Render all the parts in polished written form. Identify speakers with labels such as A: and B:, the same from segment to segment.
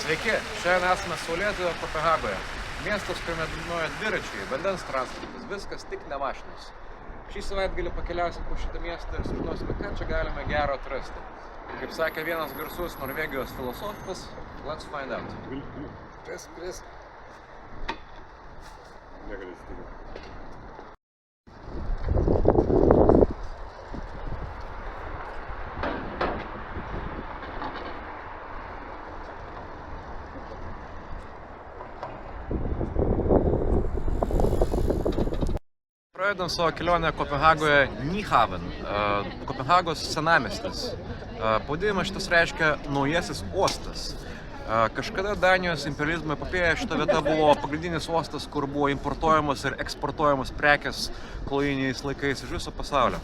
A: Sveiki, šiandien esame saulėtoje Kopenhagoje. Miestas, kuriame dominuoja dviračiai, vandens transportas, viskas tik ne mašinos. Šį savaitgalį pakeliausim po šitą miestą ir sužinosime, ką čia galime gero atrasti. Kaip sakė vienas garsus Norvegijos filosofas, let's find out. Pris.
B: Negali stygti.
A: Pradedam savo kelionę Kopenhagoje Nyhavn, Kopenhagos senamiestis. Pavadinimas šitas reiškia naujasis uostas. Kažkada Danijos imperializmo epopėje šita vieta buvo pagrindinis uostas, kur buvo importuojamos ir eksportuojamos prekės kolonijiniais laikais iš viso pasaulio.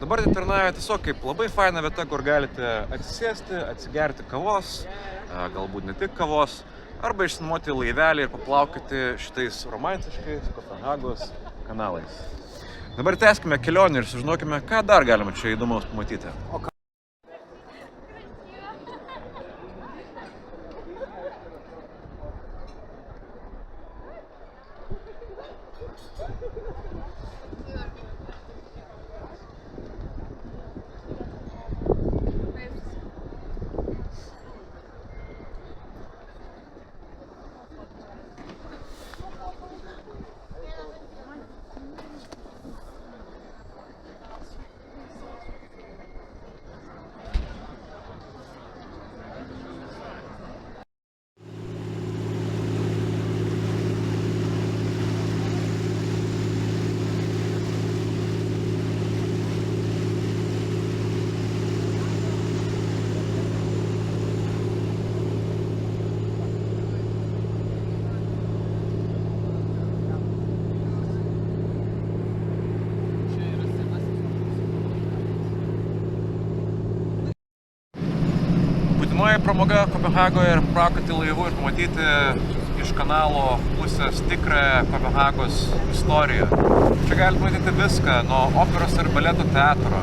A: Dabar tai tarnauja tiesiog kaip labai faina vieta, kur galite atsisėsti, atsigerti kavos, galbūt ne tik kavos, arba išsinuomoti laivelį ir paplaukyti šitais romantiškais Kopenhagos kanalais. Dabar tęskime kelionę ir sužinokime, ką dar galima čia įdomaus pamatyti. Būtinoji pramoga Kopenhagoje ir praukti laivu ir pamatyti iš kanalo pusės tikrąją Kopenhagos istoriją. Čia galite matyti viską, nuo operos ir baleto teatro,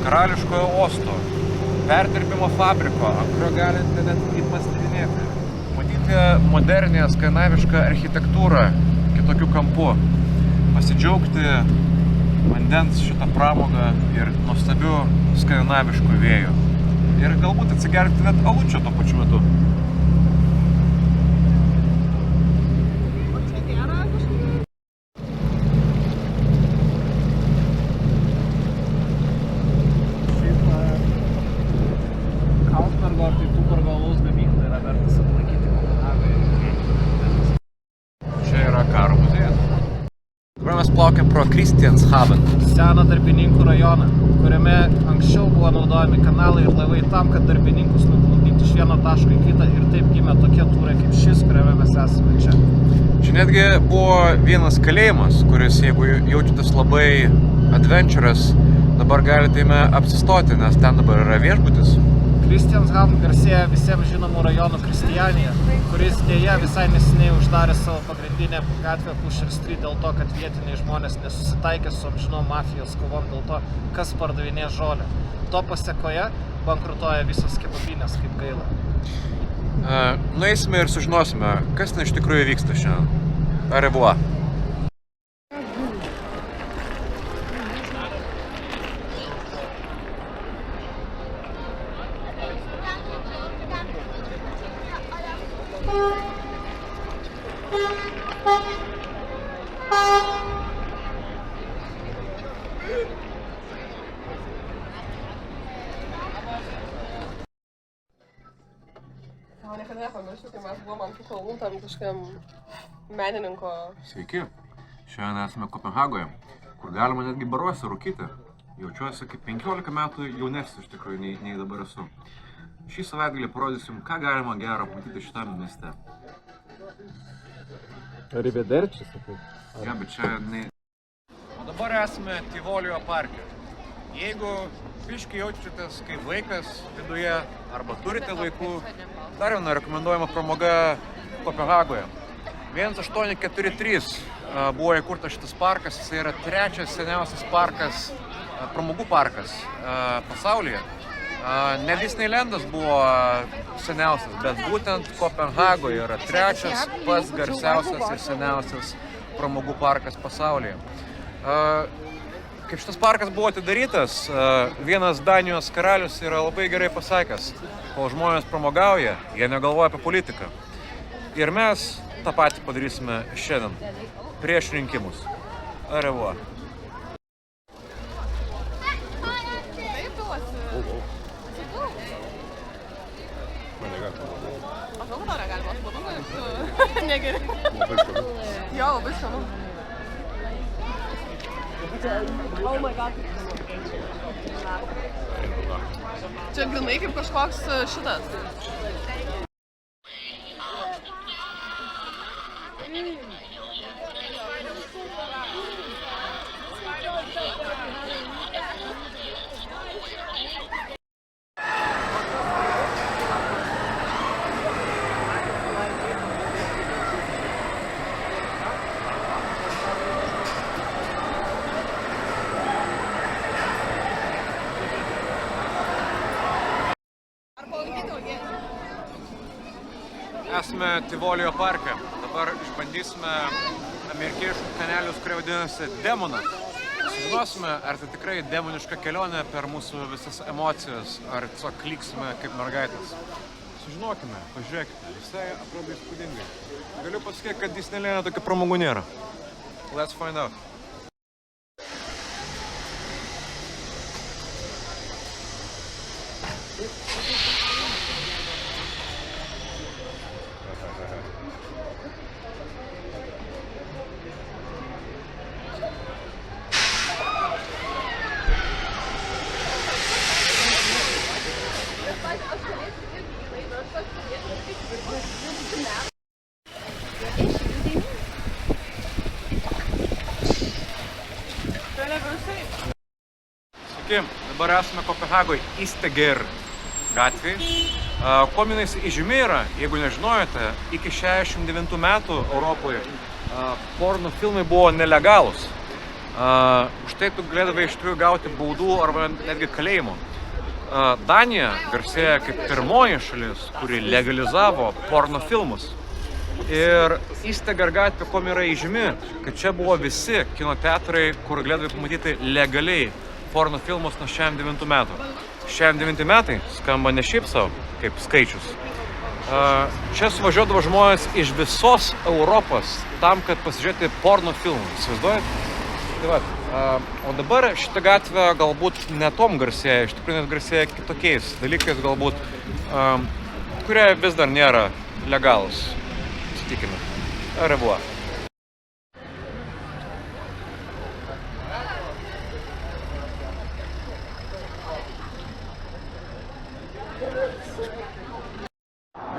A: karališkojo uosto, perdirbimo fabriko, ant kurio galite net paslidinėti. Matyti modernę skandinavišką architektūrą kitokių kampų, pasidžiaugti vandens šitą pramogą ir nuostabių skandinaviškų vėjų. Ir galbūt atsigerti net alučio tuo pačiu metu.
C: Kausbergo ar tai Tuborgo alaus gamykla yra vertas aplankyti Kopenhagoje.
A: Čia yra karo muziejus. Dabar mes plaukiam pro Christianshavn.
C: Seną darbininkų rajoną, kuriame anksčiau buvo naudojami kanalai ir laivai tam, kad darbininkus nuplukdyti iš vieno taško į kitą, ir taip gimė tokie turai kaip šis, kuriame mes esame čia.
A: Čia netgi buvo vienas kalėjimas, kuris, jeigu jaučiatės labai adventurous, dabar galite jame apsistoti, nes ten dabar yra viešbutis.
C: Christianshavn garsėja visiems žinomų rajonų Kristianija, kuris dėja visai neseniai uždarė savo pagrindinę gatvę Pusher Street dėl to, kad vietiniai žmonės nesusitaikė su amžinom mafijos kovom dėl to, kas pardavinės žolę. To pasekoje bankrutuoja visos kebabinės, kaip gaila.
A: Nueisime ir sužinosime, kas ten iš tikrųjų vyksta šiandien. Au revoir.
D: Niekada nepamirščiau, kai mes buvom ant tų kalnų tam kažkam menininko.
A: Sveiki, šiandien esame Kopenhagoje, kur galima netgi baruose rūkyti. Jaučiuosi kaip 15 metų jaunesnis iš tikrųjų nei dabar esu. Šį savaitgalį parodysim, ką galima gero pamatyti šitame mieste.
C: Arrivederci, sakai.
A: Ja, bet čia ne... O dabar esame Tivolijo parke. Jeigu biškai jaučiatės kaip vaikas viduje arba turite vaikų, dar viena rekomenduojama pramoga Kopenhagoje. 1843 buvo įkurtas šitas parkas, jis yra trečias seniausias parkas, pramogų parkas pasaulyje. Ne Disneylandas buvo seniausias, bet būtent Kopenhagoje yra trečias pats garsiausias ir seniausias pramogų parkas pasaulyje. Kaip šitas parkas buvo atidarytas, vienas Danijos karalius yra labai gerai pasakęs, kol žmonės pramogauja, jie negalvoja apie politiką. Ir mes tą patį padarysime šiandien, prieš rinkimus. Au revoir.
D: Negeri. Jo, labai skanu. Oh my god. Čia grinai kaip kažkoks šitas.
A: Esame Tivolijo parke. Dabar išbandysime amerikiečių kanelius, kurie vadinasi Demona. Sužinosime, ar tai tikrai demoniška kelionė per mūsų visas emocijas, ar tiesiog kliksime kaip mergaitės. Sužinokime, pažiūrėkite, visai atrodo įspūdingai. Galiu pasakyti, kad Disneylande tokių pramogų nėra. Let's find out. Sveiki, dabar esame Kopenhagoje Isteger gatvėje. Kuo jinai įžymi yra, jeigu nežinojote, iki 69 metų Europoje porno filmai buvo nelegalūs. Už tai tu galėdavai iš tikrųjų gauti baudų arba netgi kalėjimo. Danija garsėja kaip pirmoji šalis, kuri legalizavo porno filmus. Ir Isteger gatvė kuom yra įžymi, kad čia buvo visi kino teatrai, kur galėdavai pamatyti legaliai porno filmus nuo 69 metų. 69 metai skamba ne šiaip savo, kaip skaičius. Čia suvažiuodavo žmonės iš visos Europos tam, kad pasižiūrėti porno filmų. Įsivaizduojat? Tai va, o dabar šitą gatvę galbūt ne tom garsėja, iš tikrųjų net garsėja kitokiais dalykais galbūt, kurie vis dar nėra legalūs. Sutikime. Au revoir.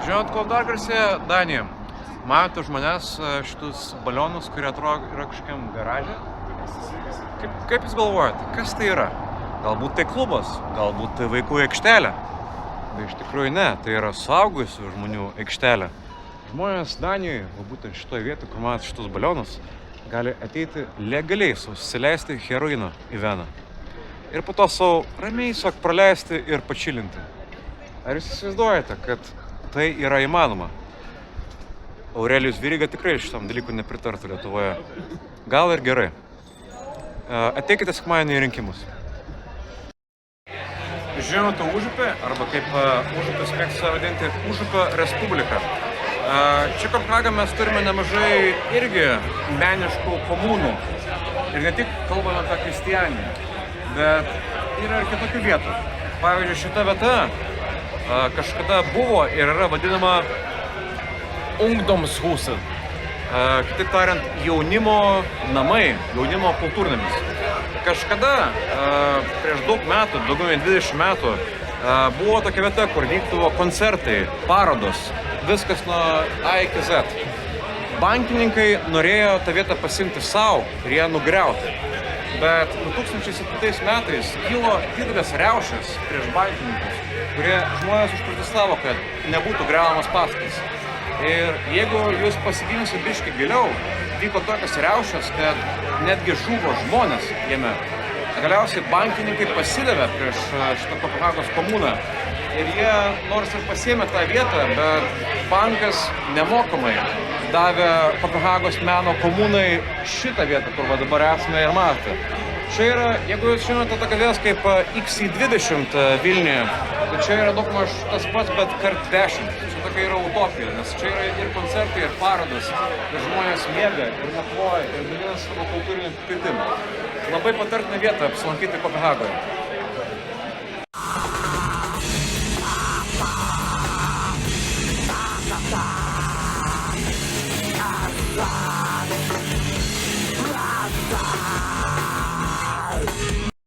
A: Žinot, kol dar garsėja Danija. Matote už manęs šitus balionus, kurie atrodo yra kažkokiam garaže. Kaip jūs galvojate, kas tai yra? Galbūt tai klubas, galbūt tai vaikų aikštelė. Bet iš tikrųjų ne, tai yra suaugusių žmonių aikštelė. Žmonės Danijoje, būtent šitoje vietoje, kur matote šitus balionus, gali ateiti legaliai susileisti heroiną į veną. Ir po to savo ramiai praleisti ir pačilinti. Ar jūs įsivaizduojate, kad tai yra įmanoma? Aurelijus Veryga tikrai šitam dalykui nepritartų Lietuvoje. Gal ir gerai. Ateikite sekmadienį į rinkimus. Žinote Užupį, arba kaip Užupis mėgsta vadinti, Užupio Respubliką. Čia Kopenhagą mes turime nemažai irgi meniškų komunų. Ir ne tik kalbame apie Kristianiją, bet yra ir kitokių vietų. Pavyzdžiui, šita vieta kažkada buvo ir yra vadinama Ungdomshuset. Kitaip tariant, jaunimo namai, jaunimo kultūrnamis. Kažkada, prieš daug metų, daugiau nei 20 metų, buvo tokia vieta, kur vykdavo koncertai, parodos, viskas nuo A iki Z. Bankininkai norėjo tą vietą pasimti savo ir ją nugriauti. Bet 2007 metais kilo didelės riaušės prieš bankininkus, kurie žmonės užprotestavo, kad nebūtų griaunamas pastatas. Ir jeigu jūs pasigilinsit biškį giliau, vyko tokios riaušės, kad netgi žuvo žmonės jame. Galiausiai bankininkai pasidavė prieš šitą Kopenhagos komuną ir jie nors ir pasiėmė tą vietą, bet bankas nemokamai davė Kopenhagos meno komunai šitą vietą, kur va dabar esame ir matote. Čia yra, jeigu jūs žinote tokią vietas kaip XC20 Vilniuje, tai čia yra daugmaž tas pats, bet kart 10. Čia tokia yra utopija, nes čia yra ir koncertai, ir parodos, ir žmonės miega, ir nakvoja, ir dalina savo kultūrinį patirtimą. Labai patartina vieta apsilankyti Kopenhagoje.